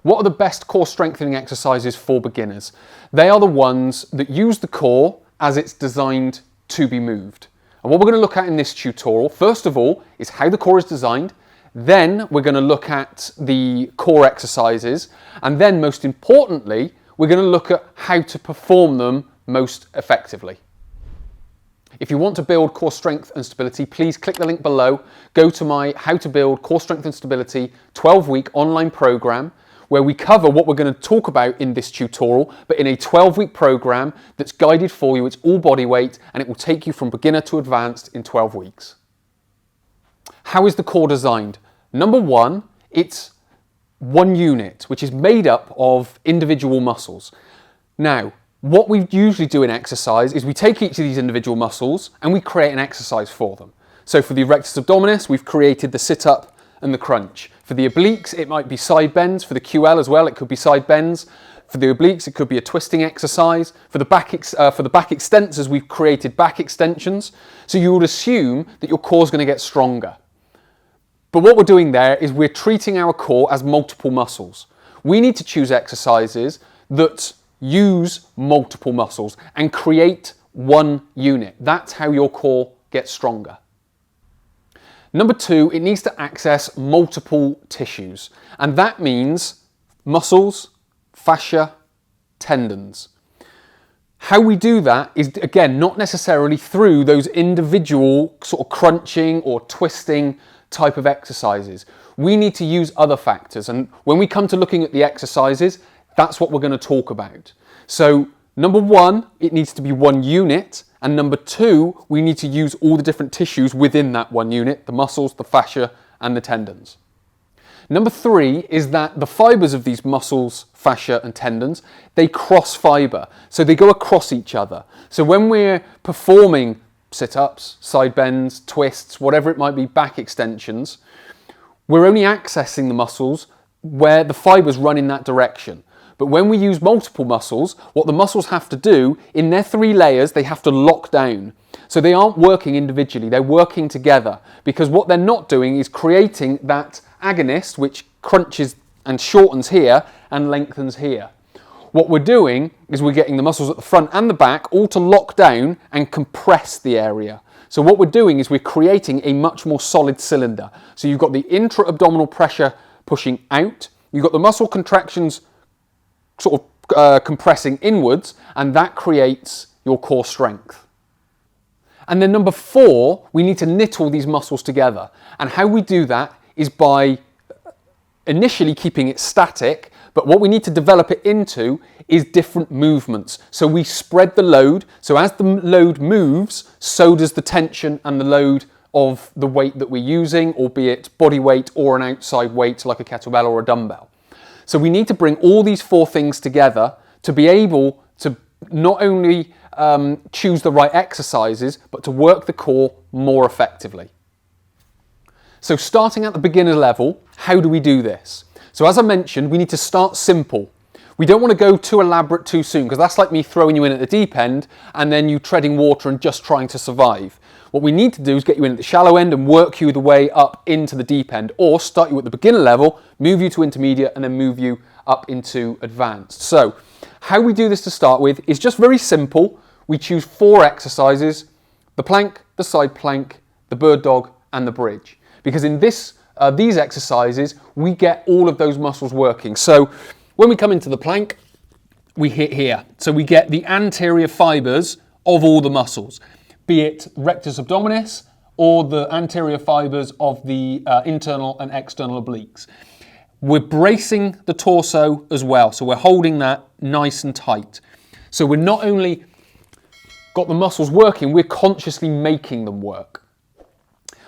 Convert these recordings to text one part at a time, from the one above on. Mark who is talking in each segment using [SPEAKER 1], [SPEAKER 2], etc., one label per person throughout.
[SPEAKER 1] what are the best core strengthening exercises for beginners? They are the ones that use the core as it's designed to be moved. And what we're going to look at in this tutorial, first of all, is how the core is designed. Then we're going to look at the core exercises. And then most importantly, we're going to look at how to perform them most effectively. If you want to build core strength and stability, please click the link below. Go to my How to Build Core Strength and Stability 12-week online program, where we cover what we're going to talk about in this tutorial, but in a 12-week program that's guided for you. It's all body weight, and it will take you from beginner to advanced in 12 weeks. How is the core designed? Number one, it's one unit, which is made up of individual muscles. Now, what we usually do in exercise is we take each of these individual muscles and we create an exercise for them. So for the erectus abdominis, we've created the sit-up and the crunch. For the obliques, it might be side bends. For the QL as well, it could be side bends. For the obliques, it could be a twisting exercise. For the back extensors, we've created back extensions. So you would assume that your core is going to get stronger. But what we're doing there is we're treating our core as multiple muscles. We need to choose exercises that use multiple muscles and create one unit. That's how your core gets stronger. Number two, it needs to access multiple tissues, and that means muscles, fascia, tendons. How we do that is, again, not necessarily through those individual sort of crunching or twisting type of exercises. We need to use other factors, and when we come to looking at the exercises, that's what we're going to talk about. So number one, it needs to be one unit. And number two, we need to use all the different tissues within that one unit, the muscles, the fascia, and the tendons. Number three is that the fibers of these muscles, fascia, and tendons, they cross fiber. So they go across each other. So when we're performing sit-ups, side bends, twists, whatever it might be, back extensions, we're only accessing the muscles where the fibers run in that direction. But when we use multiple muscles, what the muscles have to do, in their three layers, they have to lock down. So they aren't working individually, they're working together. Because what they're not doing is creating that agonist, which crunches and shortens here and lengthens here. What we're doing is we're getting the muscles at the front and the back all to lock down and compress the area. So what we're doing is we're creating a much more solid cylinder. So you've got the intra-abdominal pressure pushing out, you've got the muscle contractions sort of compressing inwards, and that creates your core strength. And then number four, we need to knit all these muscles together. And how we do that is by initially keeping it static, but what we need to develop it into is different movements. So we spread the load, so as the load moves, so does the tension and the load of the weight that we're using, albeit body weight or an outside weight like a kettlebell or a dumbbell. So we need to bring all these four things together to be able to not only choose the right exercises, but to work the core more effectively. So starting at the beginner level, how do we do this? So as I mentioned, we need to start simple. We don't want to go too elaborate too soon, because that's like me throwing you in at the deep end and then you treading water and just trying to survive. What we need to do is get you in at the shallow end and work you the way up into the deep end, or start you at the beginner level, move you to intermediate, and then move you up into advanced. So how we do this to start with is just very simple. We choose four exercises: the plank, the side plank, the bird dog, and the bridge. Because in these exercises, we get all of those muscles working. So when we come into the plank, we hit here. So we get the anterior fibers of all the muscles, be it rectus abdominis or the anterior fibers of the internal and external obliques. We're bracing the torso as well, so we're holding that nice and tight. So we're not only got the muscles working, we're consciously making them work.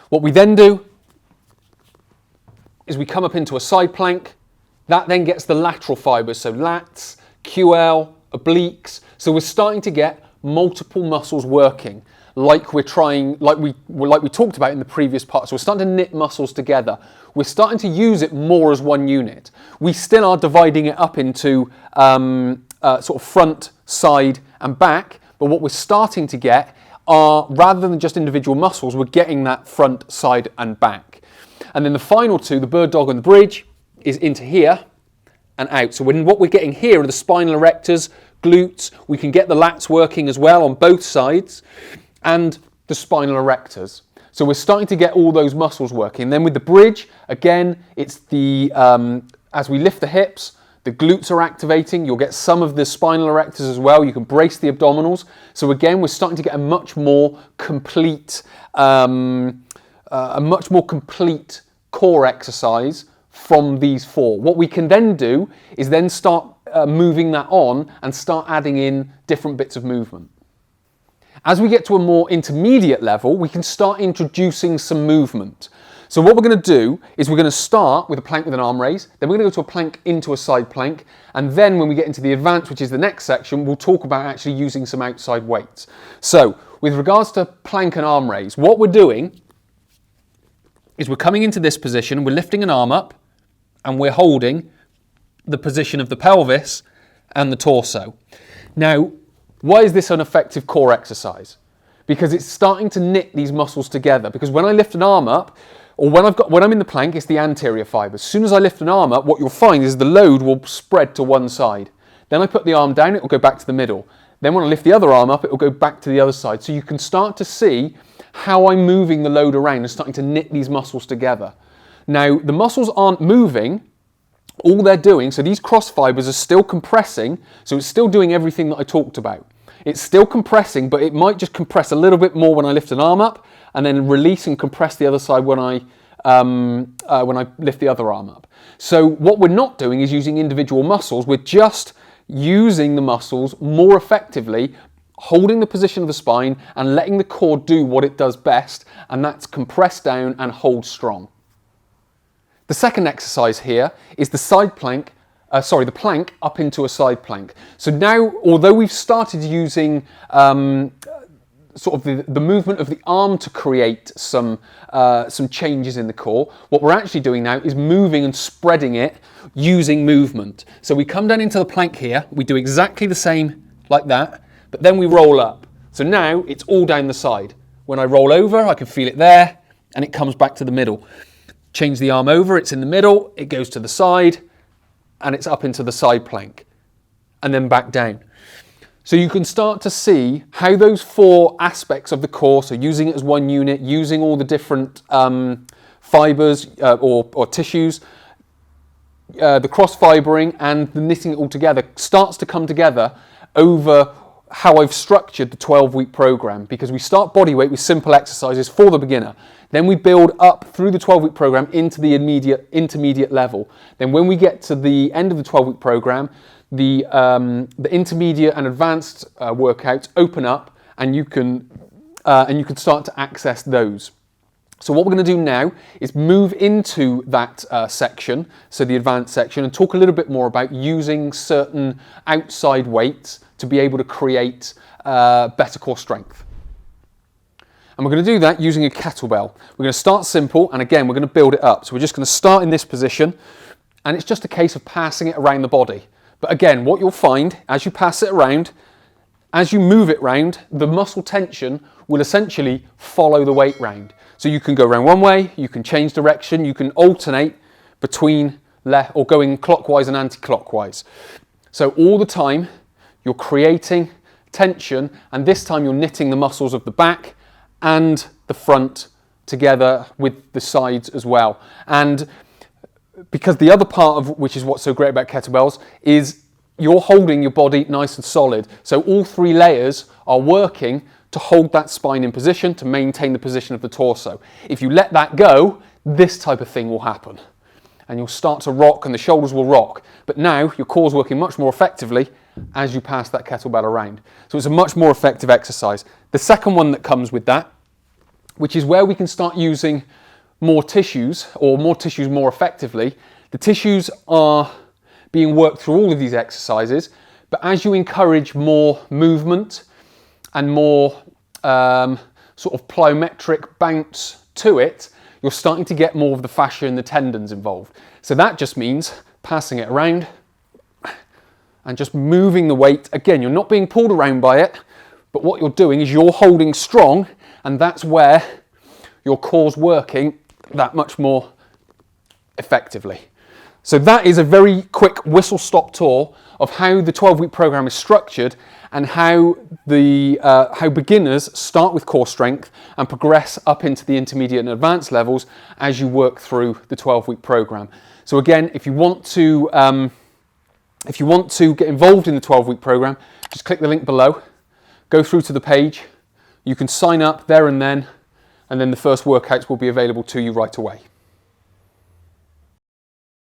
[SPEAKER 1] What we then do is we come up into a side plank. That then gets the lateral fibers, so lats, QL, obliques. So we're starting to get multiple muscles working, like we talked about in the previous part. So we're starting to knit muscles together. We're starting to use it more as one unit. We still are dividing it up into sort of front, side, and back. But what we're starting to get are, rather than just individual muscles, we're getting that front, side, and back. And then the final two, the bird dog and the bridge, is into here and out. So what we're getting here are the spinal erectors, glutes. We can get the lats working as well on both sides, and the spinal erectors. So we're starting to get all those muscles working. Then with the bridge, again, it's the as we lift the hips, the glutes are activating. You'll get some of the spinal erectors as well. You can brace the abdominals. So again, we're starting to get a much more complete core exercise from these four. What we can then do is then start moving that on and start adding in different bits of movement. As we get to a more intermediate level, we can start introducing some movement. So what we're going to do is we're going to start with a plank with an arm raise, then we're going to go to a plank into a side plank, and then when we get into the advanced, which is the next section, we'll talk about actually using some outside weights. So with regards to plank and arm raise, what we're doing is we're coming into this position, we're lifting an arm up, and we're holding the position of the pelvis and the torso. Now, why is this an effective core exercise? Because it's starting to knit these muscles together. Because when I lift an arm up, or when I'm in the plank, it's the anterior fibers. As soon as I lift an arm up, what you'll find is the load will spread to one side. Then I put the arm down, it will go back to the middle. Then when I lift the other arm up, it will go back to the other side. So you can start to see how I'm moving the load around and starting to knit these muscles together. Now, the muscles aren't moving. All they're doing, so these cross fibers are still compressing, so it's still doing everything that I talked about. It's still compressing, but it might just compress a little bit more when I lift an arm up, and then release and compress the other side when I lift the other arm up. So what we're not doing is using individual muscles, we're just using the muscles more effectively, holding the position of the spine and letting the core do what it does best, and that's compress down and hold strong. The second exercise here is the side plank, the plank up into a side plank. So now, although we've started using sort of the movement of the arm to create some changes in the core, what we're actually doing now is moving and spreading it using movement. So we come down into the plank here, we do exactly the same like that, but then we roll up. So now it's all down the side. When I roll over, I can feel it there, and it comes back to the middle. Change the arm over, it's in the middle, it goes to the side, and it's up into the side plank, and then back down. So you can start to see how those four aspects of the core, so using it as one unit, using all the different fibers or tissues, the cross-fibering and the knitting it all together starts to come together over how I've structured the 12-week program, because we start bodyweight with simple exercises for the beginner. Then we build up through the 12-week program into the intermediate level. Then when we get to the end of the 12-week program, the intermediate and advanced workouts open up, and you can start to access those. So what we're going to do now is move into that section, so the advanced section, and talk a little bit more about using certain outside weights to be able to create better core strength. And we're going to do that using a kettlebell. We're going to start simple, and again, we're going to build it up. So we're just going to start in this position, and it's just a case of passing it around the body. But again, what you'll find as you pass it around, as you move it round, the muscle tension will essentially follow the weight round. So you can go around one way, you can change direction, you can alternate between left or going clockwise and anti-clockwise. So all the time you're creating tension, and this time you're knitting the muscles of the back and the front together with the sides as well. And because the other part of which is what's so great about kettlebells is you're holding your body nice and solid. So all three layers are working to hold that spine in position, to maintain the position of the torso. If you let that go, this type of thing will happen. And you'll start to rock and the shoulders will rock. But now your core's working much more effectively as you pass that kettlebell around. So it's a much more effective exercise. The second one that comes with that, which is where we can start using more tissues more effectively. The tissues are being worked through all of these exercises, but as you encourage more movement and more sort of plyometric bounce to it, you're starting to get more of the fascia and the tendons involved. So that just means passing it around and just moving the weight. Again, you're not being pulled around by it, but what you're doing is you're holding strong, and that's where your core's working that much more effectively. So that is a very quick whistle-stop tour of how the 12-week program is structured and how beginners start with core strength and progress up into the intermediate and advanced levels as you work through the 12-week program. So again, if you want to get involved in the 12-week program, just click the link below, go through to the page, you can sign up there and then the first workouts will be available to you right away.